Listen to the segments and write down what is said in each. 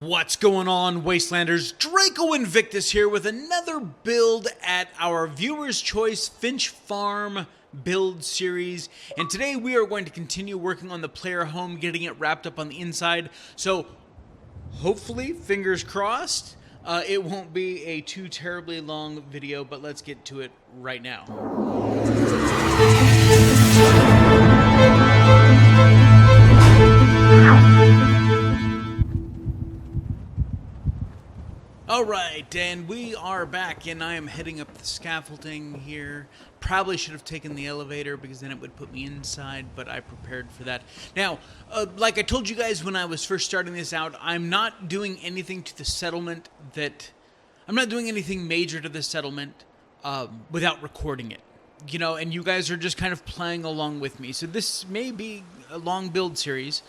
What's going on, Wastelanders? Draco Invictus here with another build at our Viewer's Choice Finch Farm build series. And today we are going to continue working on the player home, getting it wrapped up on the inside. So hopefully, fingers crossed, it won't be a too terribly long video, but let's get to it right now. Alright, and we are back, and I am heading up the scaffolding here. Probably should have taken the elevator because then it would put me inside, but I prepared for that. Now, like I told you guys when I was first starting this out, I'm not doing anything to the settlement I'm not doing anything major to the settlement without recording it. You know, and you guys are just kind of playing along with me. So this may be a long build series,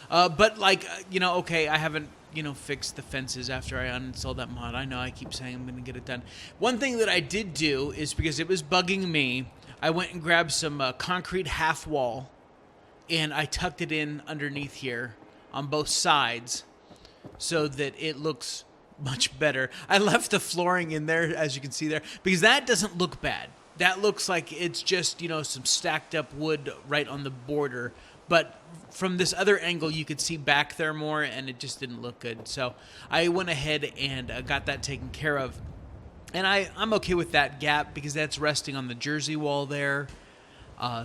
but like, you know, okay, I haven't fix the fences after I uninstalled that mod. I know I keep saying I'm going to get it done. One thing that I did do is because it was bugging me, I went and grabbed some concrete half wall and I tucked it in underneath here on both sides so that it looks much better. I left the flooring in there, as you can see there, because that doesn't look bad. That looks like it's just, some stacked up wood right on the border. But from this other angle, you could see back there more, and it just didn't look good. So I went ahead and got that taken care of. And I'm okay with that gap because that's resting on the Jersey wall there.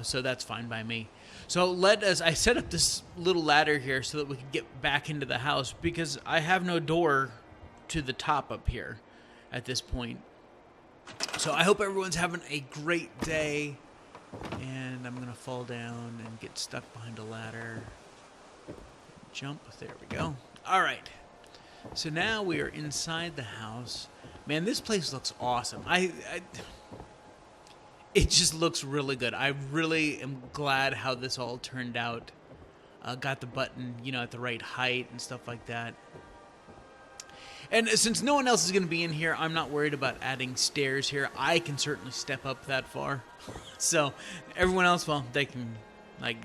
So that's fine by me. So I set up this little ladder here so that we could get back into the house because I have no door to the top up here at this point. So I hope everyone's having a great day. And I'm going to fall down and get stuck behind a ladder. Jump. There we go. All right. So now we are inside the house. Man, this place looks awesome. It just looks really good. I really am glad how this all turned out. Got the button, at the right height and stuff like that. And since no one else is going to be in here, I'm not worried about adding stairs here. I can certainly step up that far. So everyone else, well, they can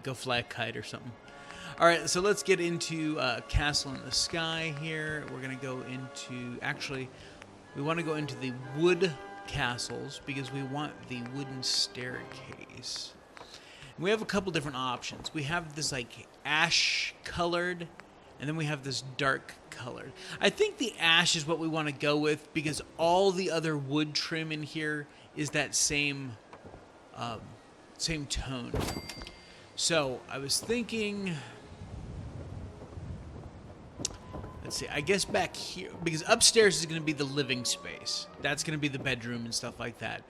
go fly a kite or something. All right, so let's get into Castle in the Sky here. We're going to go into, actually, we want to go into the wood castles because we want the wooden staircase. We have a couple different options. We have this ash colored, and then we have this dark colored. I think the ash is what we want to go with because all the other wood trim in here is that same tone. So I was thinking, let's see, I guess back here, because upstairs is going to be the living space. That's going to be the bedroom and stuff like that.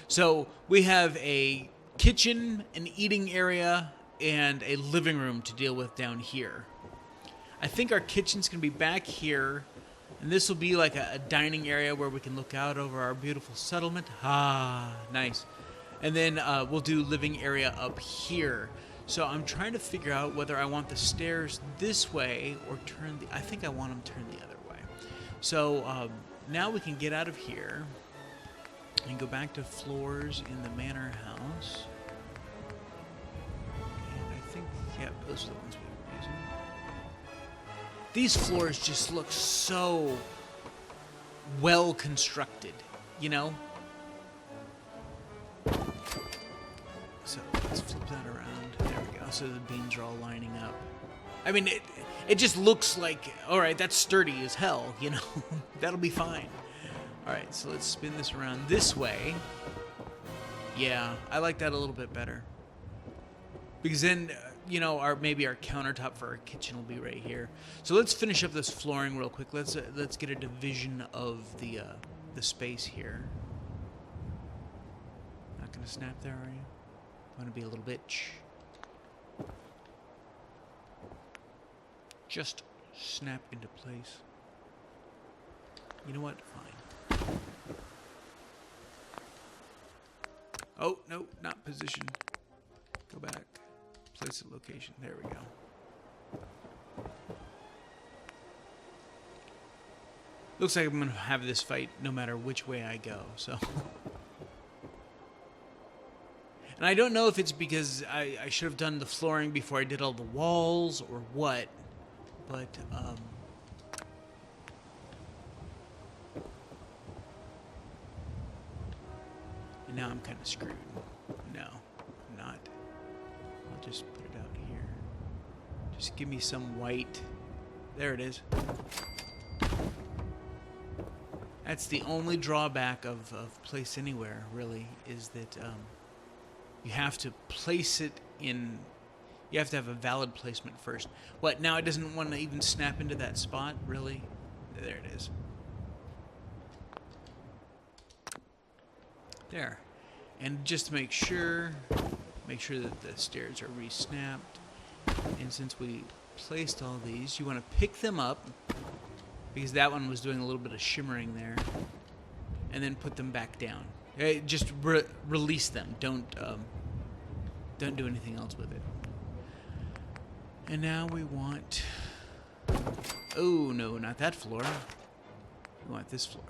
So we have a kitchen, an eating area, and a living room to deal with down here. I think our kitchen's going to be back here, and this will be like a dining area where we can look out over our beautiful settlement. Ah, nice. And then we'll do living area up here. So I'm trying to figure out whether I want the stairs this way or I think I want them turned the other way. So now we can get out of here and go back to floors in the manor house. And I think, yeah, those are the ones we were using. These floors just look so well constructed, So let's flip that around. There we go. So the beams are all lining up. I mean, it just looks like, all right, that's sturdy as hell, That'll be fine. All right, so let's spin this around this way. Yeah, I like that a little bit better. Because then, maybe our countertop for our kitchen will be right here. So let's finish up this flooring real quick. Let's get a division of the space here. Not gonna snap there, are you? Want to be a little bitch. Just snap into place. You know what? Fine. Oh, no, not position. Go back. Place at location. There we go. Looks like I'm going to have this fight no matter which way I go, so. And I don't know if it's because I should have done the flooring before I did all the walls or what, but now I'm kind of screwed. No, I'm not. I'll just put it out here. Just give me some white. There it is. That's the only drawback of Place Anywhere, really, is that you have to place it in... You have to have a valid placement first. What, now it doesn't want to even snap into that spot? Really? There it is. There. And just to make sure that the stairs are re-snapped. And since we placed all these, you want to pick them up, because that one was doing a little bit of shimmering there, and then put them back down. Just release them. Don't do anything else with it. And now we want... Oh, no, not that floor. We want this floor.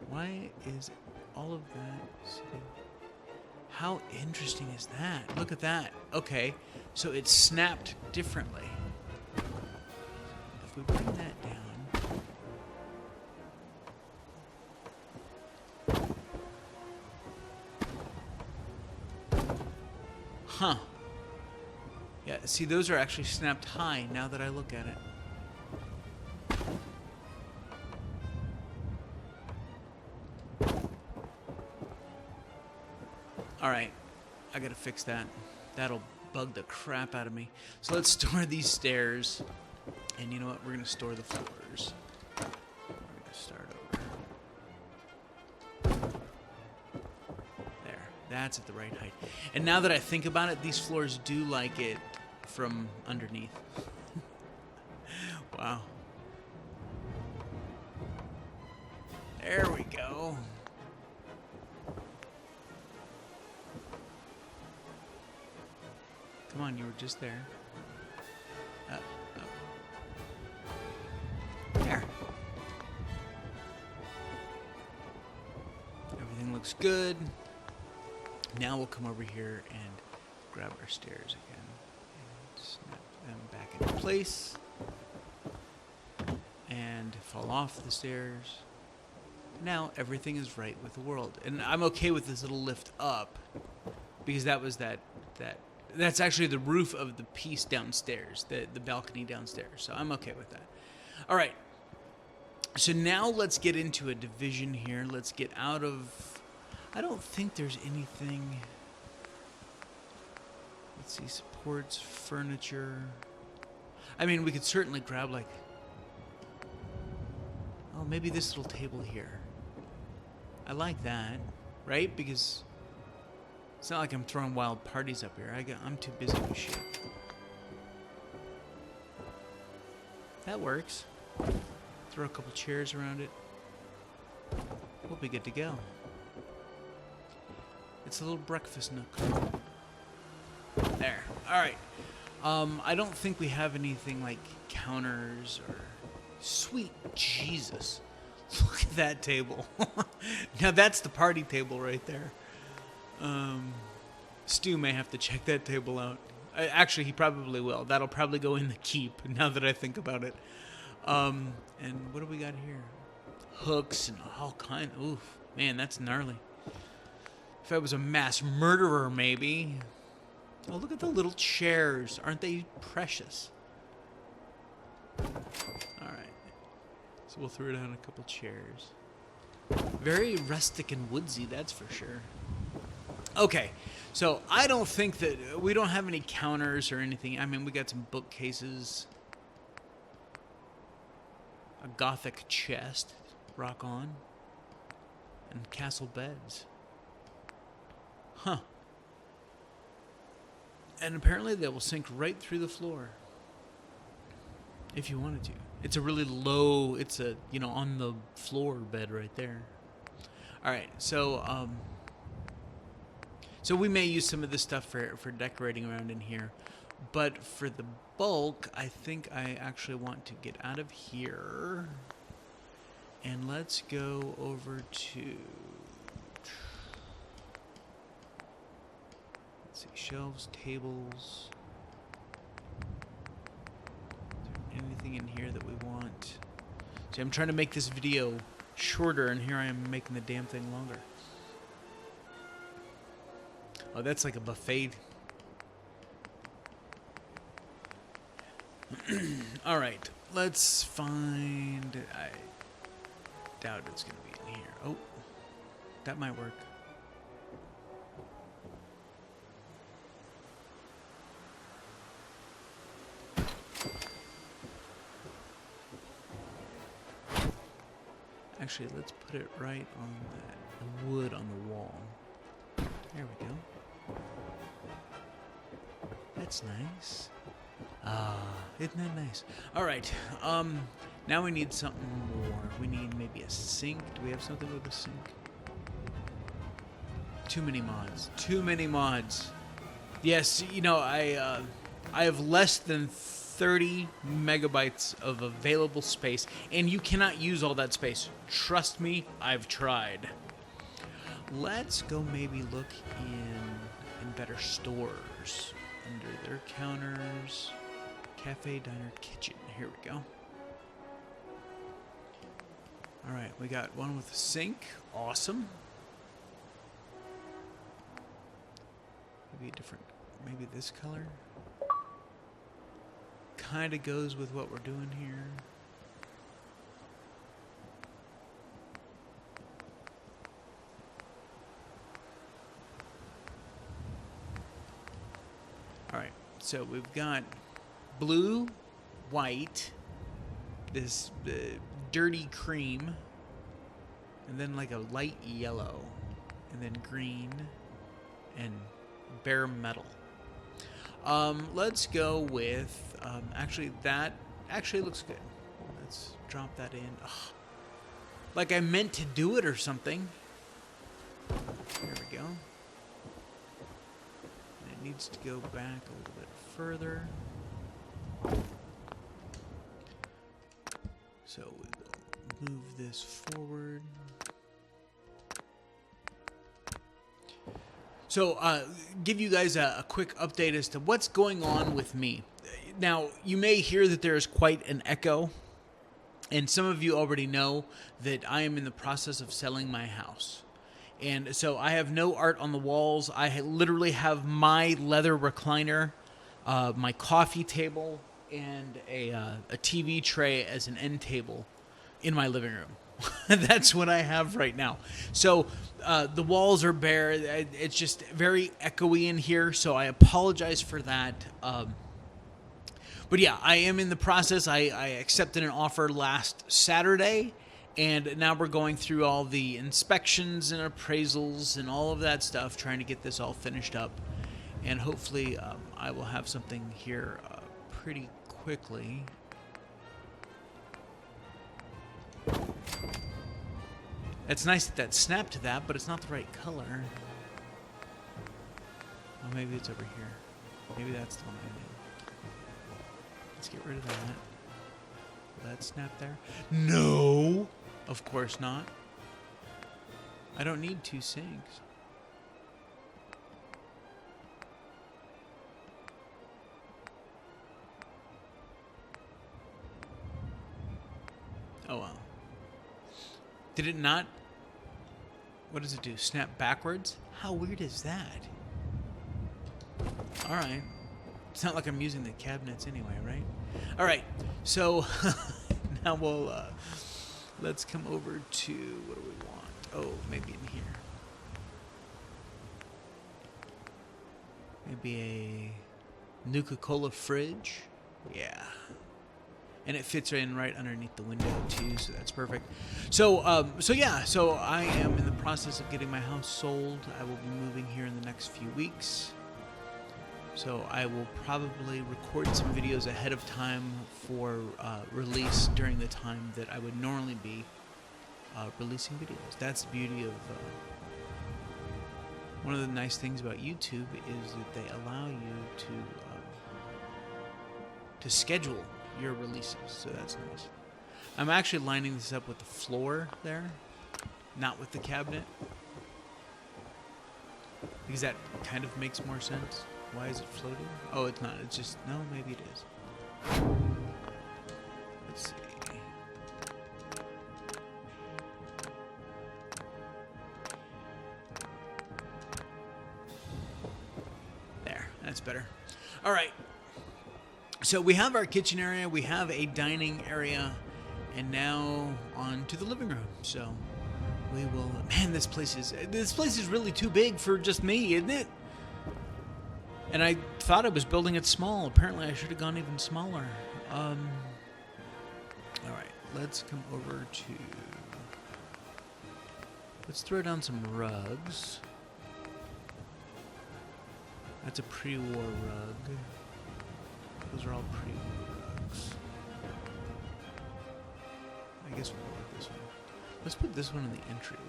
Why is all of that sitting? How interesting is that? Look at that. Okay, so it snapped differently. If we bring that down... Huh. Yeah, see, those are actually snapped high now that I look at it. Alright, I gotta fix that. That'll bug the crap out of me. So let's store these stairs. And you know what? We're gonna store the floors. We're gonna start over. There. That's at the right height. And now that I think about it, these floors do like it from underneath. Wow. There we go. Come on, you were just there. There. Everything looks good. Now we'll come over here and grab our stairs again. And snap them back into place. And fall off the stairs. Now everything is right with the world. And I'm okay with this little lift up, because that was that's actually the roof of the piece downstairs, the balcony downstairs. So I'm okay with that. All right. So now let's get into a division here. Let's get out of... I don't think there's anything... Let's see, supports, furniture. I mean, we could certainly grab like... Oh, maybe this little table here. I like that, right? Because... It's not like I'm throwing wild parties up here. I'm too busy with shit. That works. Throw a couple chairs around it. We'll be good to go. It's a little breakfast nook. There. Alright. I don't think we have anything like counters or... Sweet Jesus. Look at that table. Now that's the party table right there. Stu may have to check that table out. Actually, he probably will. That'll probably go in the keep, now that I think about it. And what do we got here? Hooks and all kinds. Oof, man, that's gnarly. If I was a mass murderer, maybe. Oh, look at the little chairs. Aren't they precious? Alright. So we'll throw down a couple chairs. Very rustic and woodsy, that's for sure. Okay, so I don't think that... We don't have any counters or anything. I mean, we got some bookcases. A gothic chest. Rock on. And castle beds. Huh. And apparently they will sink right through the floor. If you wanted to. It's a really low... It's a, you know, on the floor bed right there. Alright, so, So we may use some of this stuff for decorating around in here. But for the bulk, I think I actually want to get out of here. And let's go over to... Let's see, shelves, tables. Is there anything in here that we want? See, I'm trying to make this video shorter, and here I am making the damn thing longer. Oh, that's like a buffet. All right, let's find... I doubt it's going to be in here. Oh, that might work. Actually, let's put it right on that wood on the wall. There we go. That's nice. Isn't that nice? All right. Now we need something more. We need maybe a sink. Do we have something with a sink? Too many mods. Too many mods. Yes, you know, I have less than 30 megabytes of available space, and you cannot use all that space. Trust me, I've tried. Let's go maybe look in better stores. Under their counters, cafe, diner, kitchen. Here we go. All right, we got one with a sink. Awesome. Maybe a different, maybe this color. Kind of goes with what we're doing here. All right, so we've got blue, white, this dirty cream, and then like a light yellow, and then green, and bare metal. Let's go with, actually that actually looks good. Let's drop that in. Ugh. Like I meant to do it or something. There we go. And it needs to go back a little bit further. So we will move this forward. So, give you guys a quick update as to what's going on with me. Now, you may hear that there is quite an echo, and some of you already know that I am in the process of selling my house. And so I have no art on the walls. I literally have my leather recliner, my coffee table, and a TV tray as an end table in my living room. That's what I have right now. So the walls are bare. It's just very echoey in here, so I apologize for that. But yeah, I am in the process. I accepted an offer last Saturday, and now we're going through all the inspections and appraisals and all of that stuff, trying to get this all finished up. And hopefully I will have something here pretty quickly. It's nice that snapped to that, but it's not the right color. Oh, maybe it's over here. Maybe that's the one I need. Let's get rid of that. Will that snap there? No! Of course not. I don't need two sinks. Oh, well. Did it not? What does it do? Snap backwards? How weird is that? All right. It's not like I'm using the cabinets anyway, right? All right. So now we'll let's come over to, what do we want? Oh, maybe in here. Maybe a Nuka-Cola fridge. Yeah. And it fits right underneath the window too, so that's perfect. So I am in the process of getting my house sold. I will be moving here in the next few weeks. So I will probably record some videos ahead of time for release during the time that I would normally be releasing videos. That's the beauty of one of the nice things about YouTube is that they allow you to schedule your releases, so that's nice. I'm actually lining this up with the floor there, not with the cabinet, because that kind of makes more sense. Why is it floating? Oh, it's not. It's just, no, maybe it is. Let's see. All right. So we have our kitchen area, we have a dining area, and now on to the living room. So we will. Man, this place is really too big for just me, isn't it? And I thought I was building it small. Apparently, I should have gone even smaller. All right, let's come over to. Let's throw down some rugs. That's a pre-war rug. Those are all pre-war rugs. I guess we'll go with this one. Let's put this one in the entryway.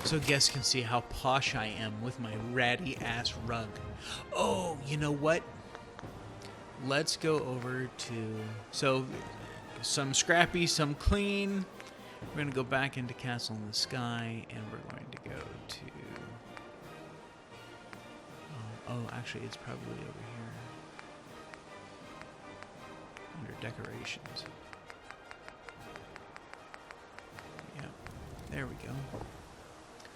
So guests can see how posh I am with my ratty-ass rug. Oh, you know what? Let's go over to... So, some scrappy, some clean. We're going to go back into Castle in the Sky, and we're going to go to... Oh, actually, it's probably over here. Under decorations. Yep. There we go.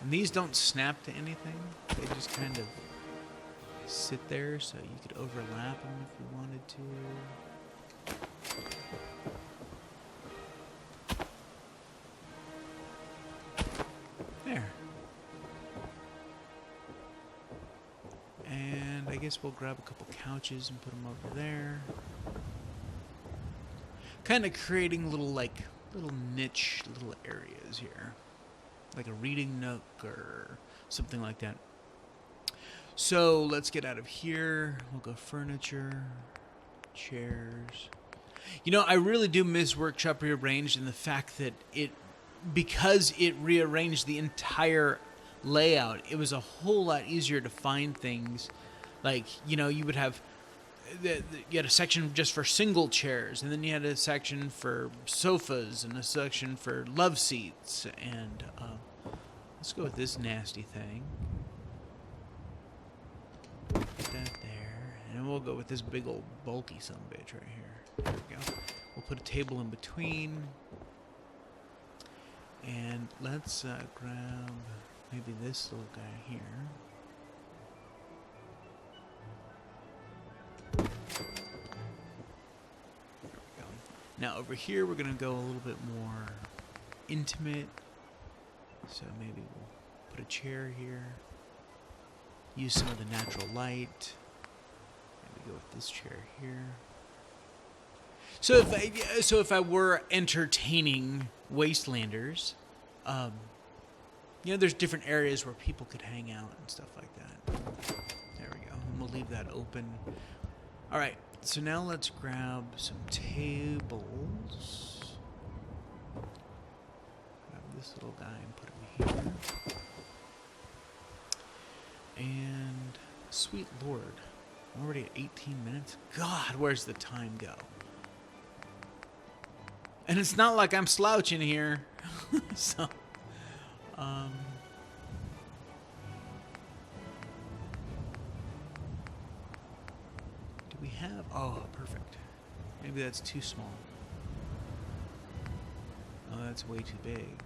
And these don't snap to anything. They just kind of sit there, so you could overlap them if you wanted to. There. And I guess we'll grab a couple couches and put them over there. Kind of creating little niche little areas here. Like a reading nook or something like that. So let's get out of here. We'll go furniture, chairs. You know, I really do miss Workshop Rearranged in the fact that because it rearranged the entire layout, it was a whole lot easier to find things. Like, you know, you would have you had a section just for single chairs, and then you had a section for sofas and a section for love seats. And let's go with this nasty thing. Put that there, and then we'll go with this big old bulky sumbitch right here. There we go. We'll put a table in between, and let's grab maybe this little guy here. Now over here we're going to go a little bit more intimate. So maybe we'll put a chair here. Use some of the natural light. Maybe go with this chair here. So if I were entertaining Wastelanders, you know, there's different areas where people could hang out and stuff like that. There we go. And we'll leave that open. All right. So now let's grab some tables. Grab this little guy and put him here. And sweet Lord, I'm already at 18 minutes. God, where's the time go? And it's not like I'm slouching here. So, do we have? Oh, perfect. Maybe that's too small. Oh, that's way too big.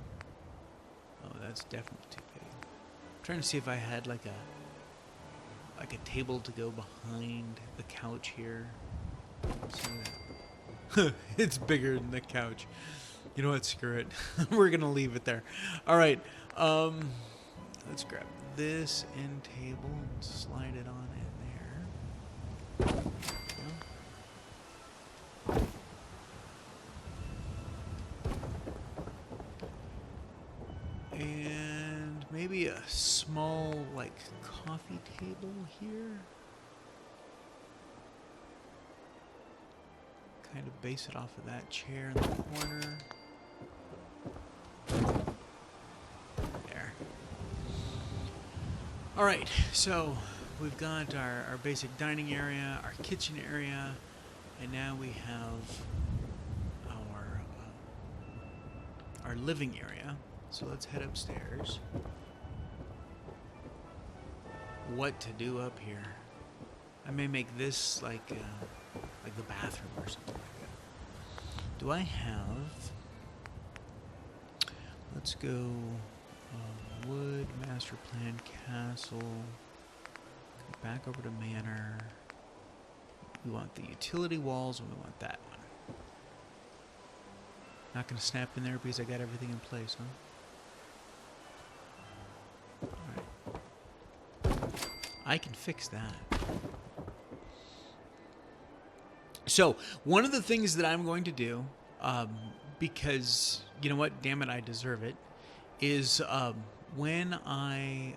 Oh, that's definitely too big. I'm trying to see if I had like a table to go behind the couch here. It's bigger than the couch. You know what? Screw it. We're gonna leave it there. All right. Let's grab this end table and slide it on in there. There we go. And maybe a small like coffee table here. Kind of base it off of that chair in the corner. There. All right, so we've got our basic dining area, our kitchen area, and now we have our living area. So let's head upstairs. What to do up here? I may make this like the bathroom or something like that. Do I have? Let's go wood, master plan, castle. back over to Manor. We want the utility walls, and we want that one. Not going to snap in there because I got everything in place, huh? Alright. I can fix that. So, one of the things that I'm going to do, because, you know what, damn it, I deserve it, is when I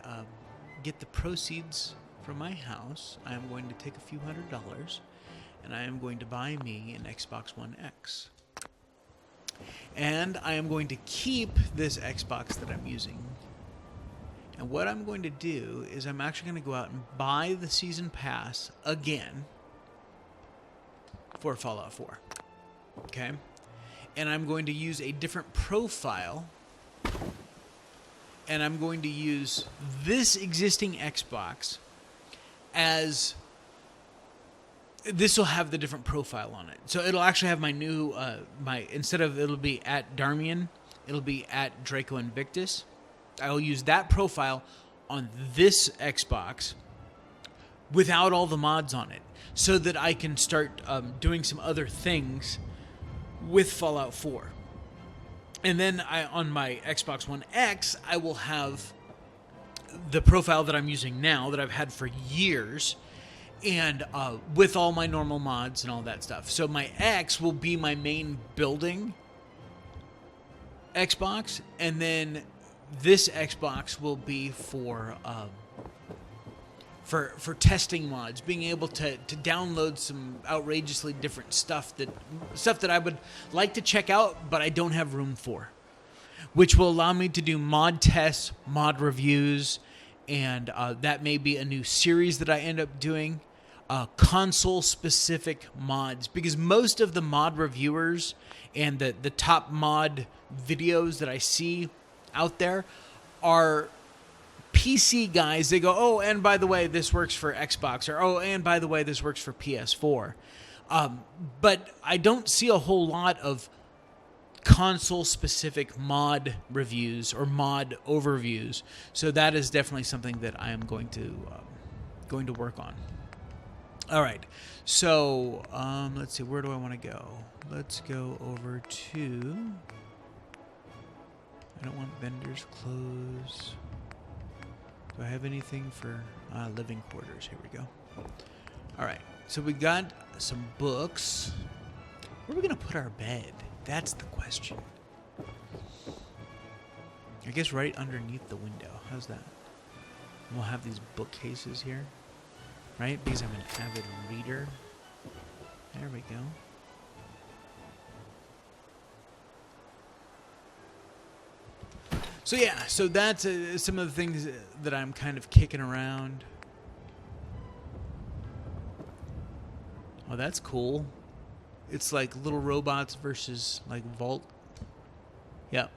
get the proceeds from my house, I am going to take a few $100s, and I am going to buy me an Xbox One X. And I am going to keep this Xbox that I'm using. And what I'm going to do is I'm actually going to go out and buy the Season Pass again for Fallout 4. Okay? And I'm going to use a different profile. And I'm going to use this existing Xbox as... This will have the different profile on it. So it'll actually have my new, instead of it'll be at Darmian, it'll be at Draco Invictus. I'll use that profile on this Xbox without all the mods on it, so that I can start doing some other things with Fallout 4. And then on my Xbox One X, I will have the profile that I'm using now, that I've had for years, and with all my normal mods and all that stuff. So my X will be my main building Xbox, and then this Xbox will be for testing mods, being able to download some outrageously different stuff that I would like to check out, but I don't have room for, which will allow me to do mod tests, mod reviews, and that may be a new series that I end up doing. Console-specific mods, because most of the mod reviewers and the top mod videos that I see out there are PC guys. They go, oh, and by the way, this works for Xbox, or oh, and by the way, this works for PS4. But I don't see a whole lot of console-specific mod reviews or mod overviews. So that is definitely something that I am going to work on. All right, so let's see, where do I want to go? Let's go over to... I don't want vendors clothes. Do I have anything for living quarters? Here we go. All right, so we got some books. Where are we going to put our bed? That's the question. I guess right underneath the window. How's that? We'll have these bookcases here. Right? Because I'm an avid reader. There we go. So yeah, so that's some of the things that I'm kind of kicking around. Oh, that's cool. It's like little robots versus like Vault. Yep.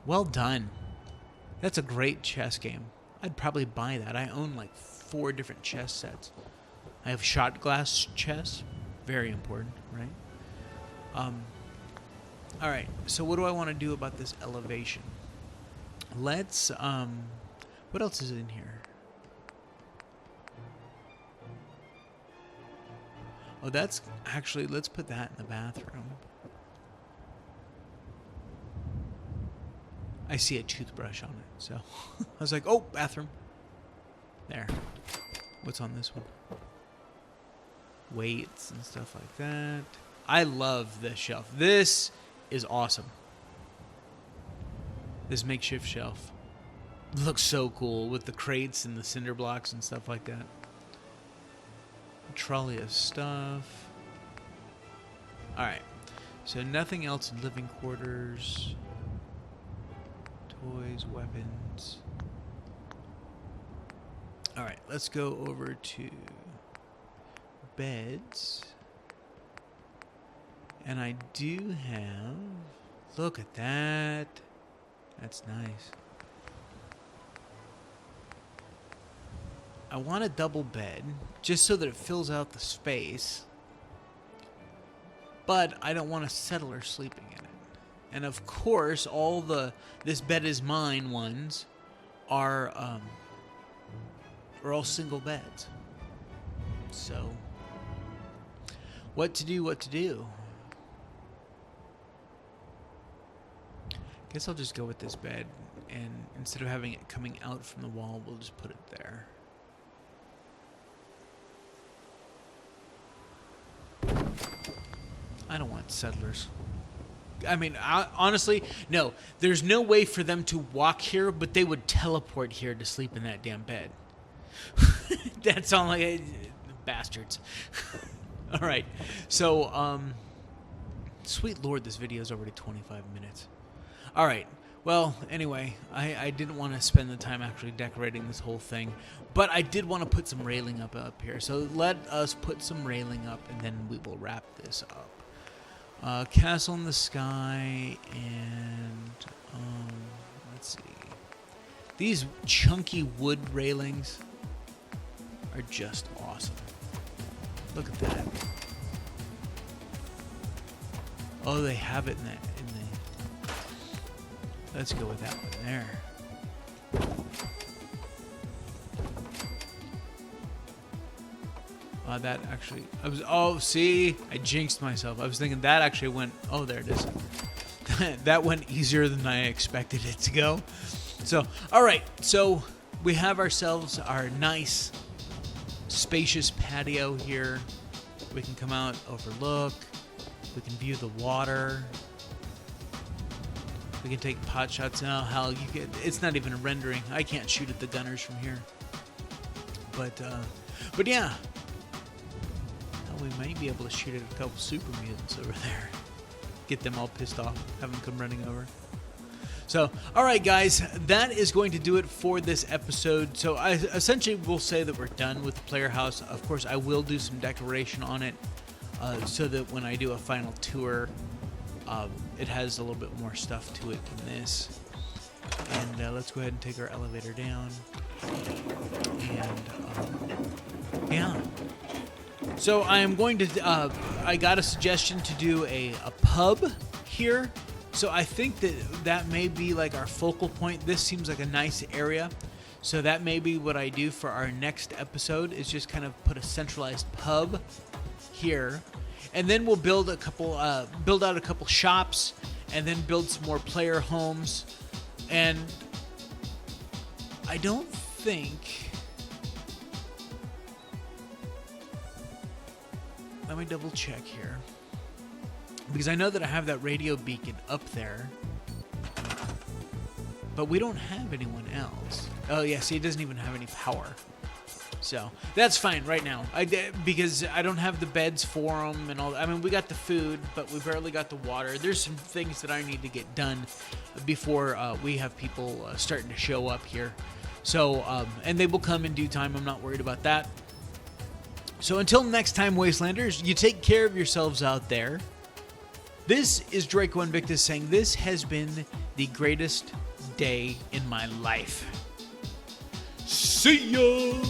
Well done. That's a great chess game. I'd probably buy that. I own like 4 different chess sets. I have shot glass chess. Very important, right? All right, so what do I want to do about this elevation? Let's, what else is in here? Oh, that's actually, let's put that in the bathroom. I see a toothbrush on it, so I was like, oh, bathroom. There. What's on this one? Weights and stuff like that. I love this shelf. This is awesome. This makeshift shelf. It looks so cool with the crates and the cinder blocks and stuff like that. A trolley of stuff. Alright. So nothing else in living quarters. Toys, weapons. Alright, let's go over to beds. And I do have... Look at that. That's nice. I want a double bed, just so that it fills out the space. But I don't want a settler sleeping in it. And of course, all the "this bed is mine" ones are all single beds. So, what to do? Guess I'll just go with this bed, and instead of having it coming out from the wall, we'll just put it there. I don't want settlers. I mean, honestly, no. There's no way for them to walk here, but they would teleport here to sleep in that damn bed. That's all bastards. All right. So, sweet Lord, this video is already 25 minutes. All right. Well, anyway, I didn't want to spend the time actually decorating this whole thing, but I did want to put some railing up here. So let us put some railing up, and then we will wrap this up. Castle in the sky, and let's see. These chunky wood railings are just awesome. Look at that. Oh, they have it in the. Let's go with that one there. That actually, see, I jinxed myself. I was thinking that actually went, oh, there it is. That went easier than I expected it to go. So, all right, so we have ourselves our nice, spacious patio here. We can come out, overlook. We can view the water. We can take pot shots now. Hell, it's not even a rendering. I can't shoot at the gunners from here. But yeah. We might be able to shoot at a couple super mutants over there. Get them all pissed off. Have them come running over. So, alright guys, that is going to do it for this episode. So I essentially will say that we're done with the player house. Of course, I will do some decoration on it so that when I do a final tour, it has a little bit more stuff to it than this. And let's go ahead and take our elevator down. And yeah. So I am going to, I got a suggestion to do a pub here. So I think that may be like our focal point. This seems like a nice area. So that may be what I do for our next episode, is just kind of put a centralized pub here. And then we'll build out a couple shops, and then build some more player homes. And I don't think... Let me double check here. Because I know that I have that radio beacon up there. But we don't have anyone else. Oh yeah, see, it doesn't even have any power. So that's fine right now. Because I don't have the beds for them and all. I mean, we got the food, but we barely got the water. There's some things that I need to get done before we have people starting to show up here. So, and they will come in due time. I'm not worried about that. So until next time, Wastelanders, you take care of yourselves out there. This is Draco Invictus saying this has been the greatest day in my life. See ya!